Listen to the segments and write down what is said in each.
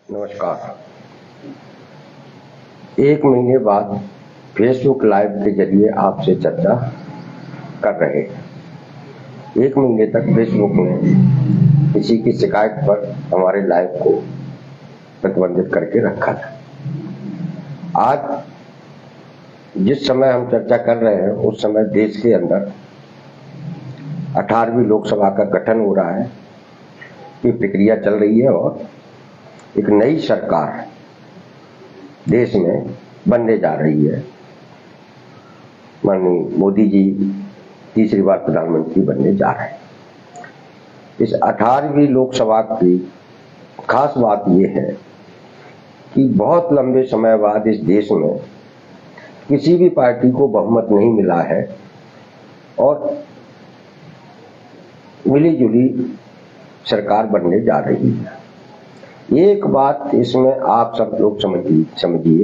नमस्कार। एक महीने बाद फेसबुक लाइव के जरिए आपसे चर्चा कर रहे हैं। एक महीने तक फेसबुक ने किसी की शिकायत पर हमारे लाइव को प्रतिबंधित करके रखा था। आज जिस समय हम चर्चा कर रहे हैं उस समय देश के अंदर 18वीं लोकसभा का गठन हो रहा है की प्रक्रिया चल रही है और एक नई सरकार देश में बनने जा रही है। माननीय मोदी जी तीसरी बार प्रधानमंत्री बनने जा रहे हैं। इस 18वीं लोकसभा की खास बात यह है कि बहुत लंबे समय बाद इस देश में किसी भी पार्टी को बहुमत नहीं मिला है और मिली-जुली सरकार बनने जा रही है। एक बात इसमें आप सब लोग समझिए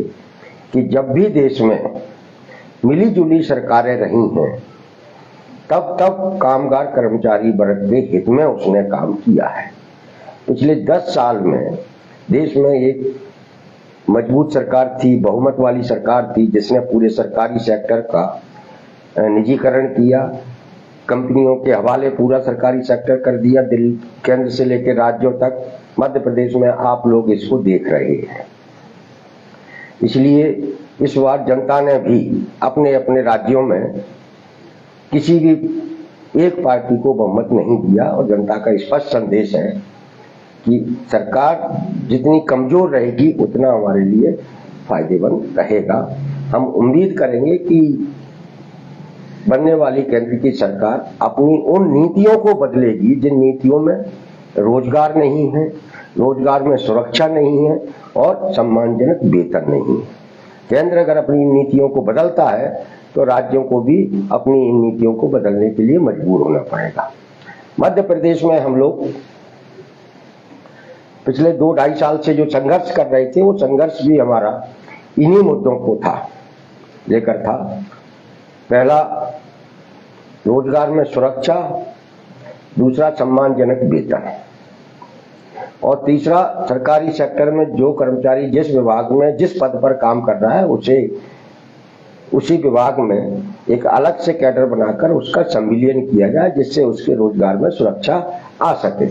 कि जब भी देश में मिली-जुली सरकारें रही हैं तब कामगार कर्मचारी वर्ग के हित में उसने काम किया है। पिछले 10 साल में देश में एक मजबूत सरकार थी, बहुमत वाली सरकार थी, जिसने पूरे सरकारी सेक्टर का निजीकरण किया, कंपनियों के हवाले पूरा सरकारी सेक्टर कर दिया, दिल्ली केंद्र से लेकर राज्यों तक। मध्य प्रदेश में आप लोग इसको देख रहे हैं। इसलिए इस बार जनता ने भी अपने अपने राज्यों में किसी भी एक पार्टी को बहुमत नहीं दिया और जनता का स्पष्ट संदेश है कि सरकार जितनी कमजोर रहेगी उतना हमारे लिए फायदेमंद रहेगा। हम उम्मीद करेंगे कि बनने वाली केंद्र की सरकार अपनी उन नीतियों को बदलेगी जिन नीतियों में रोजगार नहीं है, रोजगार में सुरक्षा नहीं है और सम्मानजनक वेतन नहीं है। केंद्र अगर अपनी नीतियों को बदलता है तो राज्यों को भी अपनी इन नीतियों को बदलने के लिए मजबूर होना पड़ेगा। मध्य प्रदेश में हम लोग पिछले 2-2.5 साल से जो संघर्ष कर रहे थे वो संघर्ष भी हमारा इन्हीं मुद्दों को लेकर था। पहला रोजगार में सुरक्षा, दूसरा सम्मानजनक वेतन और तीसरा सरकारी सेक्टर में जो कर्मचारी जिस विभाग में जिस पद पर काम कर रहा है उसी विभाग में एक अलग से कैडर बनाकर उसका संविलियन किया जाए जिससे उसके रोजगार में सुरक्षा आ सके।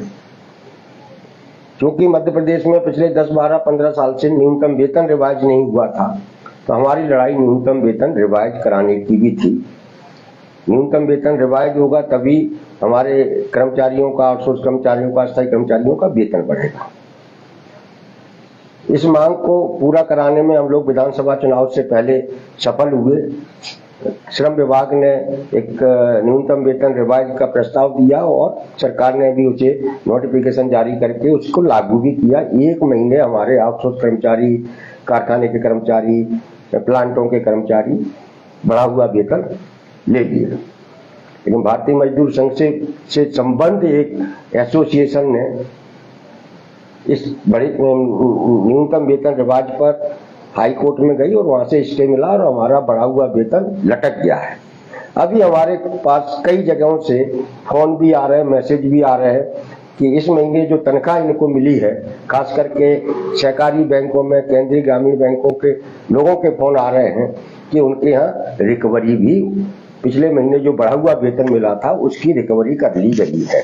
क्योंकि मध्य प्रदेश में पिछले 10, 12, 15 साल से न्यूनतम वेतन रिवाइज नहीं हुआ था तो हमारी लड़ाई न्यूनतम वेतन रिवाइज कराने की भी थी। न्यूनतम वेतन रिवाइज होगा तभी हमारे कर्मचारियों का, आउटसोर्स कर्मचारियों का, अस्थायी कर्मचारियों का वेतन बढ़ेगा। इस मांग को पूरा कराने में हम लोग विधानसभा चुनाव से पहले सफल हुए। श्रम विभाग ने एक न्यूनतम वेतन रिवाइज का प्रस्ताव दिया और सरकार ने भी उसे नोटिफिकेशन जारी करके उसको लागू भी किया। 1 महीने हमारे आउटसोर्स कर्मचारी, कारखाने के कर्मचारी, प्लांटों के कर्मचारी बढ़ा हुआ वेतन ले लिए। लेकिन भारतीय मजदूर संघ से संबंध एक एसोसिएशन ने इस बड़े न्यूनतम वेतन रिवाज पर हाई कोर्ट में गई और वहां से स्टे मिला और हमारा बढ़ा हुआ वेतन लटक गया है। अभी हमारे पास कई जगहों से फोन भी आ रहे हैं, मैसेज भी आ रहे हैं कि इस महीने जो तनख्वाह इनको मिली है, खास करके सहकारी बैंकों में, केंद्रीय ग्रामीण बैंकों के लोगों के फोन आ रहे हैं कि उनके यहाँ रिकवरी भी पिछले महीने जो बढ़ा हुआ वेतन मिला था उसकी रिकवरी कर ली गई है।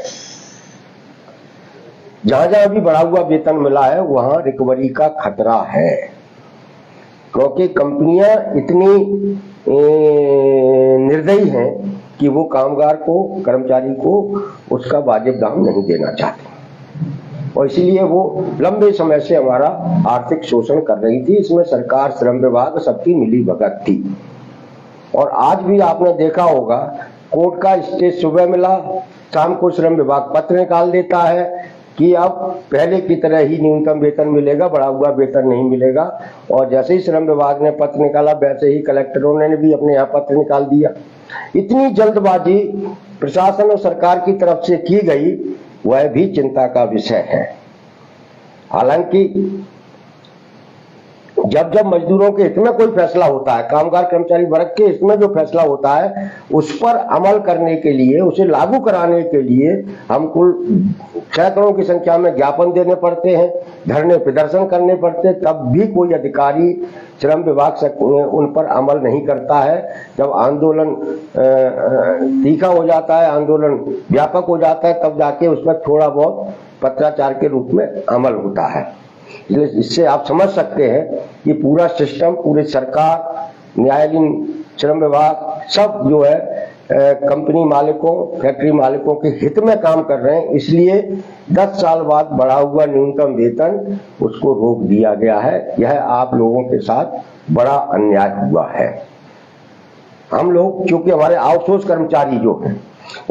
जहां जहां भी बढ़ा हुआ वेतन मिला है वहां रिकवरी का खतरा है क्योंकि कंपनियां इतनी निर्दयी हैं कि वो कामगार को, कर्मचारी को उसका वाजिब दाम नहीं देना चाहते और इसीलिए वो लंबे समय से हमारा आर्थिक शोषण कर रही थी। इसमें सरकार, श्रम विभाग सबकी मिली भगत थी। और आज भी आपने देखा होगा कोर्ट का स्टे सुबह मिला, शाम को श्रम विभाग पत्र निकाल देता है कि अब पहले की तरह ही न्यूनतम वेतन मिलेगा, बढ़ा हुआ वेतन नहीं मिलेगा। और जैसे ही श्रम विभाग ने पत्र निकाला वैसे ही कलेक्टरों ने भी अपने यहाँ पत्र निकाल दिया। इतनी जल्दबाजी प्रशासन और सरकार की तरफ से की गई वह भी चिंता का विषय है। हालांकि जब जब मजदूरों के हित में कोई फैसला होता है, कामगार कर्मचारी वर्ग के हित में जो फैसला होता है, उस पर अमल करने के लिए, उसे लागू कराने के लिए हम कुल सैकड़ों की संख्या में ज्ञापन देने पड़ते हैं, धरने प्रदर्शन करने पड़ते हैं, तब भी कोई अधिकारी श्रम विभाग से उन पर अमल नहीं करता है। जब आंदोलन तीखा हो जाता है, आंदोलन व्यापक हो जाता है, तब जाके उसमें थोड़ा बहुत पत्राचार के रूप में अमल होता है। इससे आप समझ सकते हैं कि पूरा सिस्टम, पूरी सरकार, न्यायालयीन, श्रम विभाग सब जो है कंपनी मालिकों, फैक्ट्री मालिकों के हित में काम कर रहे हैं। इसलिए 10 साल बाद बढ़ा हुआ न्यूनतम वेतन उसको रोक दिया गया है। यह आप लोगों के साथ बड़ा अन्याय हुआ है। हम लोग, क्योंकि हमारे आउटसोर्स कर्मचारी जो हैं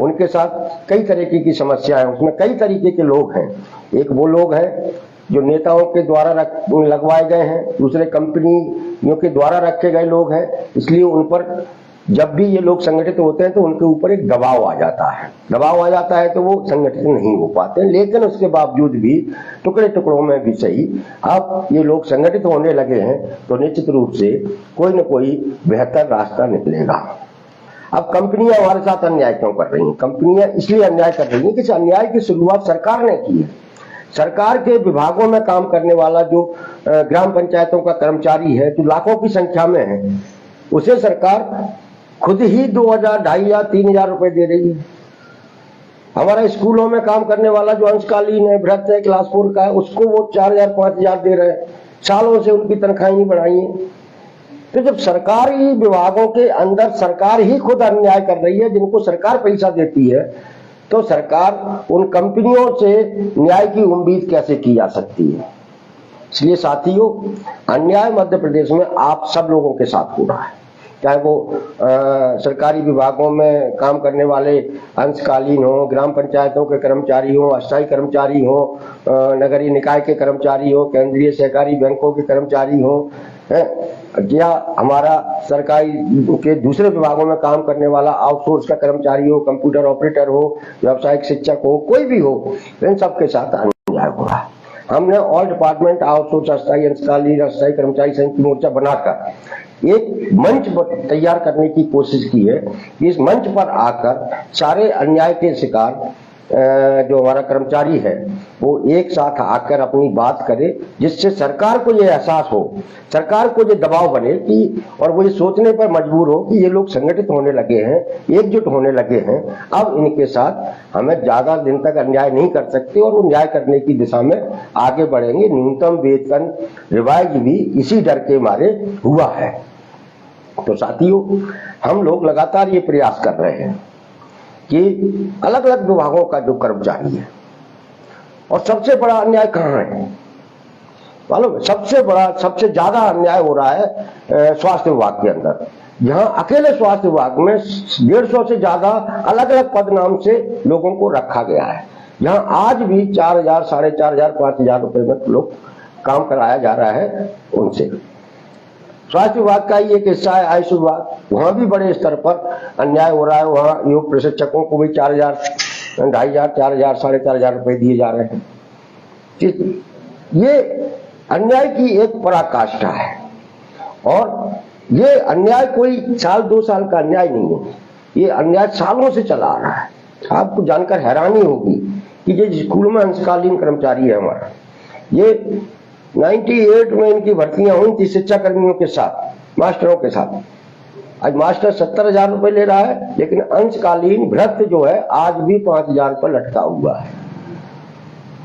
उनके साथ कई तरीके की समस्या है, उसमें कई तरीके के लोग हैं। एक वो लोग हैं जो नेताओं के द्वारा लगवाए गए हैं, दूसरे कंपनियों के द्वारा रखे गए लोग हैं। इसलिए उन पर जब भी ये लोग संगठित होते हैं तो उनके ऊपर एक दबाव आ जाता है। दबाव आ जाता है तो वो संगठित नहीं हो पाते, लेकिन उसके बावजूद भी टुकड़े टुकड़ों में भी सही अब ये लोग संगठित होने लगे हैं तो निश्चित रूप से कोई न कोई बेहतर रास्ता निकलेगा। अब कंपनियां हमारे साथ अन्याय क्यों कर रही हैं? कंपनियां इसलिए अन्याय कर रही हैं कि अन्याय की शुरुआत सरकार ने की है। सरकार के विभागों में काम करने वाला जो ग्राम पंचायतों का कर्मचारी है, जो लाखों की संख्या में है, उसे सरकार खुद ही 2000, 2500, 3000 रुपए दे रही है। हमारे स्कूलों में काम करने वाला जो अंशकालीन है, भ्रष्ट है, क्लास 4 का है, उसको वो 4000, 5000 दे रहे हैं। सालों से उनकी तनख्वाहें नहीं बढ़ाई है। तो जब सरकारी विभागों के अंदर सरकार ही खुद अन्याय कर रही है, जिनको सरकार पैसा देती है, तो सरकार उन कंपनियों से न्याय की उम्मीद कैसे की जा सकती है? इसलिए साथियों, अन्याय मध्य प्रदेश में आप सब लोगों के साथ हो रहा है, चाहे वो सरकारी विभागों में काम करने वाले अंशकालीन हो, ग्राम पंचायतों के कर्मचारी हो, अस्थायी कर्मचारी हो, नगरीय निकाय के कर्मचारी हो, केंद्रीय सहकारी बैंकों के कर्मचारी हो, या हमारा सरकारी के दूसरे विभागों में काम करने वाला आउटसोर्स का कर्मचारी हो, कंप्यूटर ऑपरेटर हो, व्यावसायिक शिक्षक हो, कोई भी हो, इन सबके साथ अन्याय हो रहा है। हमने ऑल डिपार्टमेंट आउटसोर्स अस्थायी अंशकालीन अस्थायी कर्मचारी संयुक्त मोर्चा बनाकर एक मंच तैयार करने की कोशिश की है कि इस मंच पर आकर सारे अन्याय के शिकार जो हमारा कर्मचारी है वो एक साथ आकर अपनी बात करे, जिससे सरकार को ये एहसास हो, सरकार को ये दबाव बने कि, और वो ये सोचने पर मजबूर हो कि ये लोग संगठित होने लगे हैं, एकजुट होने लगे हैं, अब इनके साथ हमें ज्यादा दिन तक अन्याय नहीं कर सकते और वो न्याय करने की दिशा में आगे बढ़ेंगे। न्यूनतम वेतन रिवाइज भी इसी डर के मारे हुआ है। तो साथियों, हम लोग लगातार ये प्रयास कर रहे हैं कि अलग अलग विभागों का जो कर्मचारी है, और सबसे बड़ा अन्याय कहाँ है मालूम? सबसे बड़ा, सबसे ज्यादा अन्याय हो रहा है स्वास्थ्य विभाग के अंदर। यहाँ अकेले स्वास्थ्य विभाग में 150 से ज्यादा अलग अलग पद नाम से लोगों को रखा गया है। यहाँ आज भी 4000, 4500, 5000 रुपए में लोग काम कराया जा रहा है उनसे। स्वास्थ्य विभाग का ही एक हिस्सा है आयुष विभाग, वहां भी बड़े स्तर पर अन्याय हो रहा है। वहां योग प्रशिक्षकों को भी 4000, 2500, 4000, 4500 रुपए दिए जा रहे हैं। ये अन्याय की एक पराकाष्ठा है, और ये अन्याय कोई साल 2 साल का अन्याय नहीं है, ये अन्याय सालों से चला आ रहा है। आपको जानकर हैरानी होगी कि ये स्कूल में अंशकालीन कर्मचारी है हमारा, ये 98 में इनकी भर्तियां हुई थी शिक्षा कर्मियों के साथ, मास्टरों के साथ। आज मास्टर 70,000 रुपए ले रहा है, लेकिन अंशकालीन भ्रष्ट जो है आज भी 5,000 रुपए लटका हुआ है।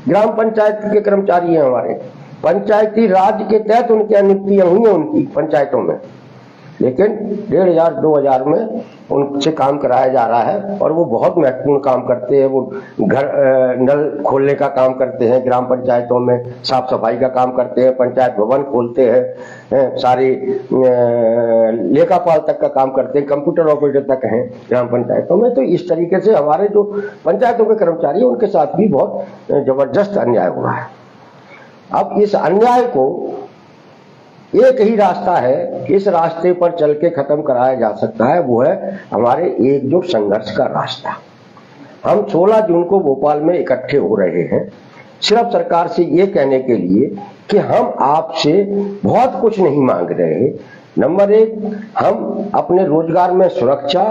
ग्राम पंचायत के कर्मचारी हैं हमारे, पंचायती राज के तहत उनकी नियुक्तियां हुई हैं उनकी पंचायतों में, लेकिन 1500, 2000 में उनसे काम कराया जा रहा है, और वो बहुत महत्वपूर्ण काम करते हैं। वो घर नल खोलने का काम करते हैं, ग्राम पंचायतों में साफ सफाई का काम करते हैं, पंचायत भवन खोलते हैं, सारी लेखापाल तक का काम करते हैं, कंप्यूटर ऑपरेटर तक हैं ग्राम पंचायतों में। तो इस तरीके से हमारे जो पंचायतों के कर्मचारी हैं उनके साथ भी बहुत जबरदस्त अन्याय हो रहा है। अब इस अन्याय को एक ही रास्ता है, इस रास्ते पर चल के खत्म कराया जा सकता है, वो है हमारे एकजुट संघर्ष का रास्ता। हम 16 जून को भोपाल में इकट्ठे हो रहे हैं। सिर्फ सरकार से ये कहने के लिए कि हम आपसे बहुत कुछ नहीं मांग रहे। नंबर एक, हम अपने रोजगार में सुरक्षा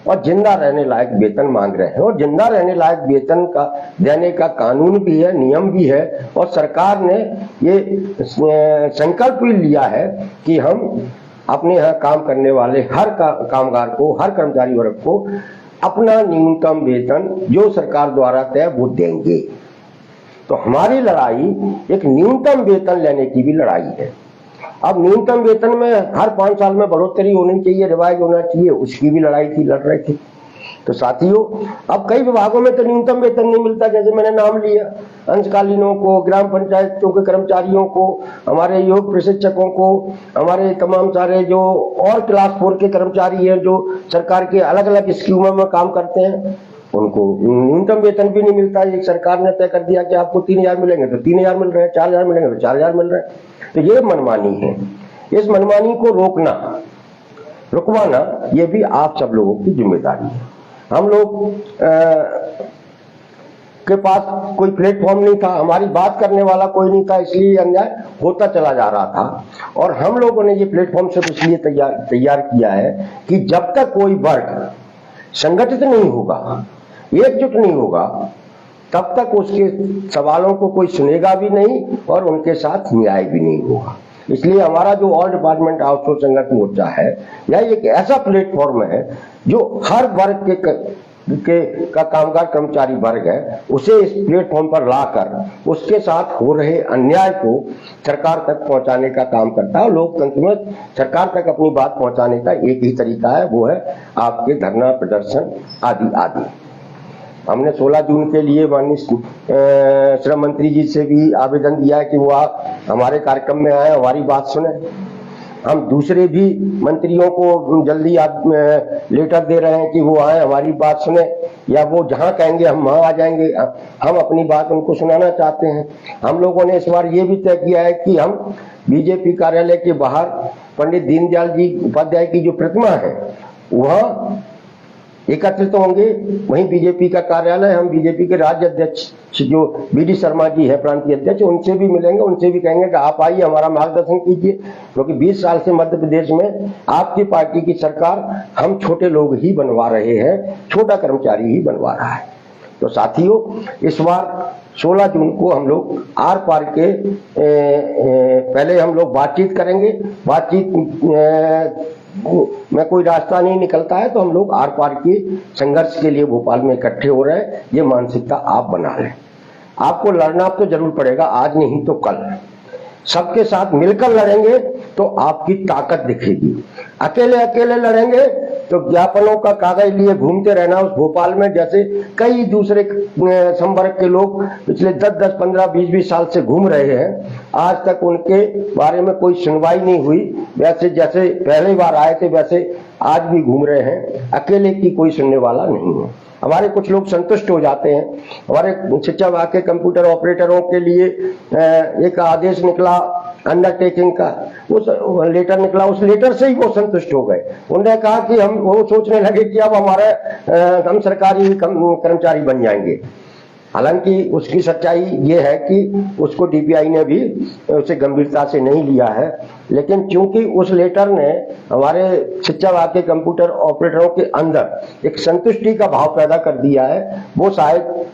और जिंदा रहने लायक वेतन मांग रहे हैं, और जिंदा रहने लायक वेतन का देने का कानून भी है, नियम भी है, और सरकार ने ये संकल्प भी लिया है कि हम अपने यहाँ काम करने वाले हर कामगार को, हर कर्मचारी वर्ग को अपना न्यूनतम वेतन जो सरकार द्वारा तय वो देंगे। तो हमारी लड़ाई एक न्यूनतम वेतन लेने की भी लड़ाई है। अब न्यूनतम वेतन में हर 5 साल में बढ़ोतरी होनी चाहिए, रिवाइज होना चाहिए, उसकी भी लड़ाई थी, लड़ रहे थे। तो साथियों, अब कई विभागों में तो न्यूनतम वेतन नहीं मिलता, जैसे मैंने नाम लिया, अंशकालीनों को, ग्राम पंचायतों के कर्मचारियों को, हमारे योग प्रशिक्षकों को, हमारे तमाम सारे जो और क्लास 4 के कर्मचारी हैं जो सरकार के अलग अलग स्कीमों में काम करते हैं, उनको न्यूनतम वेतन भी नहीं मिलता। एक सरकार ने तय कर दिया कि आपको 3000 मिलेंगे तो 3000 मिल रहे हैं, 4000 मिलेंगे तो 4000 मिल रहे हैं। तो ये मनमानी है। इस मनमानी को रुकवाना ये भी आप सब लोगों की जिम्मेदारी है। हम लोग के पास कोई प्लेटफॉर्म नहीं था, हमारी बात करने वाला कोई नहीं था, इसलिए अन्याय होता चला जा रहा था। और हम लोगों ने ये प्लेटफॉर्म सिर्फ इसलिए तैयार किया है कि जब तक कोई वर्ग संगठित नहीं होगा, एकजुट नहीं होगा, तब तक उसके सवालों को कोई सुनेगा भी नहीं और उनके साथ न्याय भी नहीं होगा। इसलिए हमारा जो ऑल डिपार्टमेंट आउटसोर्स संगठन मोर्चा है, यह एक ऐसा प्लेटफॉर्म है जो हर वर्ग का कामगार कर्मचारी वर्ग है, उसे इस प्लेटफॉर्म पर लाकर उसके साथ हो रहे अन्याय को सरकार तक पहुंचाने का काम करता है। लोकतंत्र में सरकार तक अपनी बात पहुंचाने का एक ही तरीका है, वो है आपके धरना, प्रदर्शन आदि आदि। हमने 16 जून के लिए माननीय श्रम मंत्री जी से भी आवेदन दिया है कि वो हमारे कार्यक्रम में आए, हमारी बात सुने। हम दूसरे भी मंत्रियों को जल्दी लेटर दे रहे हैं कि वो आए, हमारी बात सुने, या वो जहां कहेंगे हम वहां आ जाएंगे। हम अपनी बात उनको सुनाना चाहते हैं। हम लोगों ने इस बार ये भी तय किया है कि हम बीजेपी कार्यालय के बाहर पंडित दीनदयाल जी उपाध्याय की जो प्रतिमा है वहां एकत्रित होंगे। वहीं बीजेपी का कार्यालय, हम बीजेपी के राज्य अध्यक्ष जो बीडी शर्मा जी है, प्रांतीय अध्यक्ष, उनसे भी मिलेंगे, उनसे भी कहेंगे कि आप आइए, हमारा मार्गदर्शन कीजिए, क्योंकि 20 साल से मध्य प्रदेश में आपकी पार्टी की सरकार हम छोटे लोग ही बनवा रहे हैं, छोटा कर्मचारी ही बनवा रहा है। तो साथियों, इस बार 16 जून को हम लोग आर पार के पहले हम लोग बातचीत करेंगे। बातचीत में कोई रास्ता नहीं निकलता है तो हम लोग आर पार के संघर्ष के लिए भोपाल में इकट्ठे हो रहे हैं। ये मानसिकता आप बना लें। आपको लड़ना तो जरूर पड़ेगा, आज नहीं तो कल। सबके साथ मिलकर लड़ेंगे तो आपकी ताकत दिखेगी। अकेले लड़ेंगे तो ज्ञापनों का कागज लिए घूमते रहना उस भोपाल में, जैसे कई दूसरे संवर्ग के लोग पिछले 10, 15, 20 साल से घूम रहे हैं, आज तक उनके बारे में कोई सुनवाई नहीं हुई। वैसे जैसे पहली बार आए थे वैसे आज भी घूम रहे हैं। अकेले की कोई सुनने वाला नहीं है। हमारे कुछ लोग संतुष्ट हो जाते हैं। हमारे शिक्षा विभाग के कंप्यूटर ऑपरेटरों के लिए एक आदेश निकला अंडरटेकिंग का, उस लेटर निकला, उस लेटर से ही वो संतुष्ट हो गए। उन्होंने कहा कि वो सोचने लगे कि अब हम सरकारी कर्मचारी बन जाएंगे। हालांकि उसकी सच्चाई ये है कि उसको डीपीआई ने भी उसे गंभीरता से नहीं लिया है, लेकिन चूंकि उस लेटर ने हमारे शिक्षा विभाग के कंप्यूटर ऑपरेटरों के अंदर एक संतुष्टि का भाव पैदा कर दिया है, वो शायद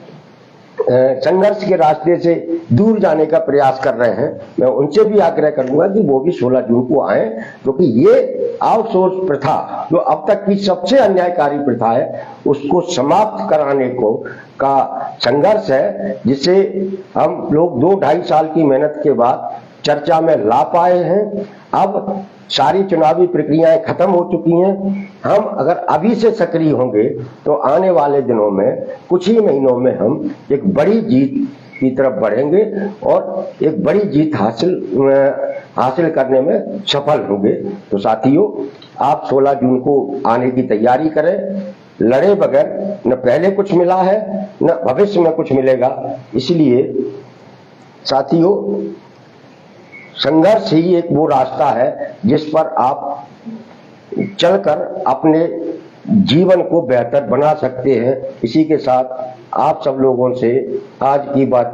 संघर्ष के रास्ते से दूर जाने का प्रयास कर रहे हैं। मैं उनसे भी आग्रह करूंगा कि वो भी 16 जून को आए, क्योंकि ये आउटसोर्स प्रथा जो अब तक की सबसे अन्यायकारी प्रथा है, उसको समाप्त कराने का संघर्ष है, जिसे हम लोग 2-2.5 साल की मेहनत के बाद चर्चा में ला पाए हैं। अब सारी चुनावी प्रक्रियाएं खत्म हो चुकी हैं। हम अगर अभी से सक्रिय होंगे तो आने वाले दिनों में, कुछ ही महीनों में हम एक बड़ी जीत की तरफ बढ़ेंगे और एक बड़ी जीत हासिल करने में सफल होंगे। तो साथियों, आप 16 जून को आने की तैयारी करें। लड़े बगैर न पहले कुछ मिला है न भविष्य में कुछ मिलेगा। इसलिए साथियों, संघर्ष ही एक वो रास्ता है जिस पर आप चलकर अपने जीवन को बेहतर बना सकते हैं। इसी के साथ आप सब लोगों से आज की बातचीत